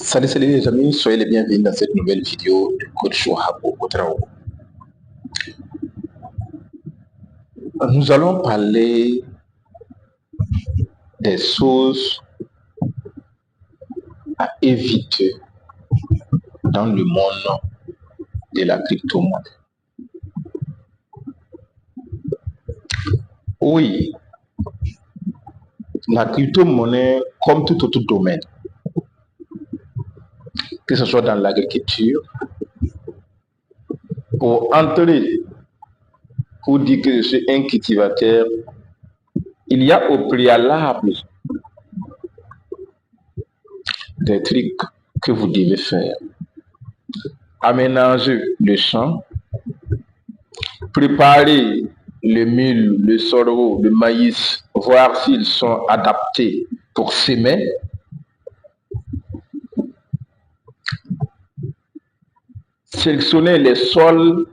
Salut les amis, soyez les bienvenus dans cette nouvelle vidéo de coach Wahabo Ouedraogo. Nous allons parler des choses à éviter dans le monde de la crypto-monnaie. Oui, la crypto-monnaie, comme tout autre domaine, que ce soit dans l'agriculture, pour entrer, pour dire que je suis un cultivateur, il y a au préalable des trucs que vous devez faire. Aménager le champ, préparer le mil, le sorgho, le maïs, voir s'ils sont adaptés pour s'aimer. Sélectionner les sols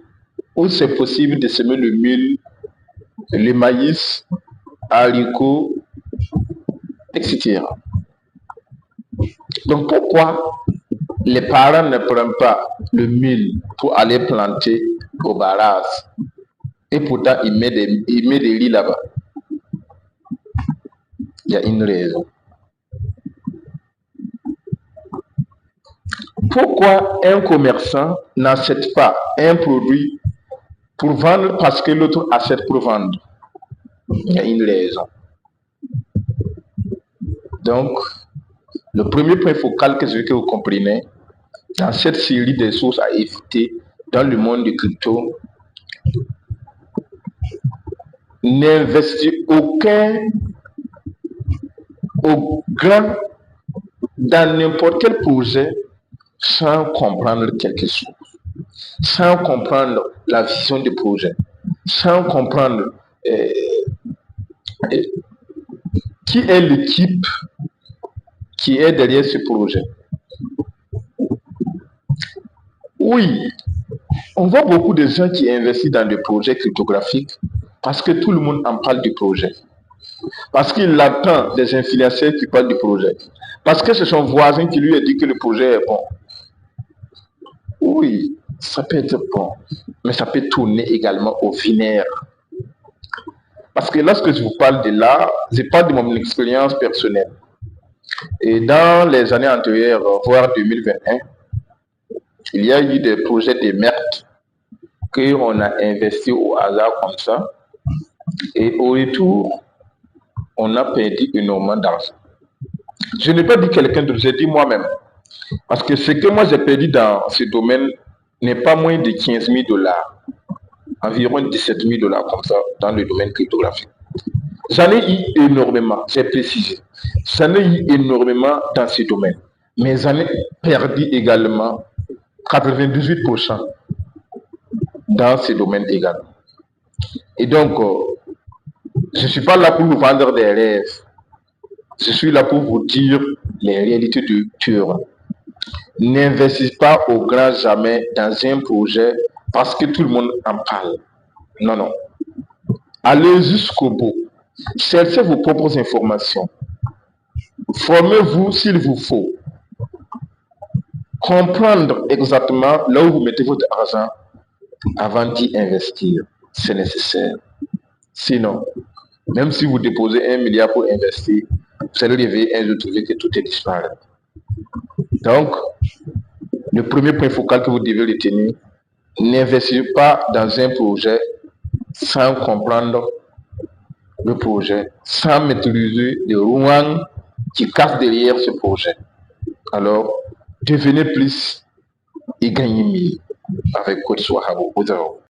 où c'est possible de semer le mil, le maïs, haricots, etc. Donc pourquoi les parents ne prennent pas le mil pour aller planter au barrage et pourtant il met des riz là-bas? Il y a une raison. Pourquoi un commerçant n'achète pas un produit pour vendre parce que l'autre achète pour vendre? Il y a une raison. Donc, le premier point focal que je veux que vous compreniez dans cette série des choses à éviter dans le monde du crypto, n'investir au grand dans n'importe quel projet sans comprendre quelque chose, sans comprendre la vision du projet, sans comprendre qui est l'équipe qui est derrière ce projet. Oui, on voit beaucoup de gens qui investissent dans des projets cryptographiques parce que tout le monde en parle du projet. Parce qu'il attend des influenceurs qui parlent du projet. Parce que c'est son voisin qui lui a dit que le projet est bon. Oui, ça peut être bon, mais ça peut tourner également au vinaigre. Parce que lorsque je vous parle de l'art, je parle de mon expérience personnelle. Et dans les années antérieures, voire 2021, il y a eu des projets de merde qu'on a investi au hasard comme ça. Et au retour, on a perdu énormément d'argent. Je n'ai pas dit quelqu'un d'autre, j'ai dit moi-même. Parce que ce que moi j'ai perdu dans ce domaine n'est pas moins de 15 000 $, environ 17 000 $ comme ça, dans le domaine cryptographique. J'en ai eu énormément, j'ai précisé. J'en ai eu énormément dans ce domaine. Mais j'en ai perdu également 98% dans ce domaine également. Et donc, je ne suis pas là pour vous vendre des rêves. Je suis là pour vous dire les réalités du terrain. N'investissez pas au grand jamais dans un projet parce que tout le monde en parle. Non, non. Allez jusqu'au bout. Cherchez vos propres informations. Formez-vous s'il vous faut. Comprendre exactement là où vous mettez votre argent avant d'y investir. C'est nécessaire. Sinon, même si vous déposez 1 milliard pour investir, vous allez réveiller un jour trouver que tout est disparu. Donc, le premier point focal que vous devez retenir, n'investissez pas dans un projet sans comprendre le projet, sans maîtriser les rouages qui cassent derrière ce projet. Alors, devenez plus et gagnez mieux avec Coach Wahabo Ouedraogo.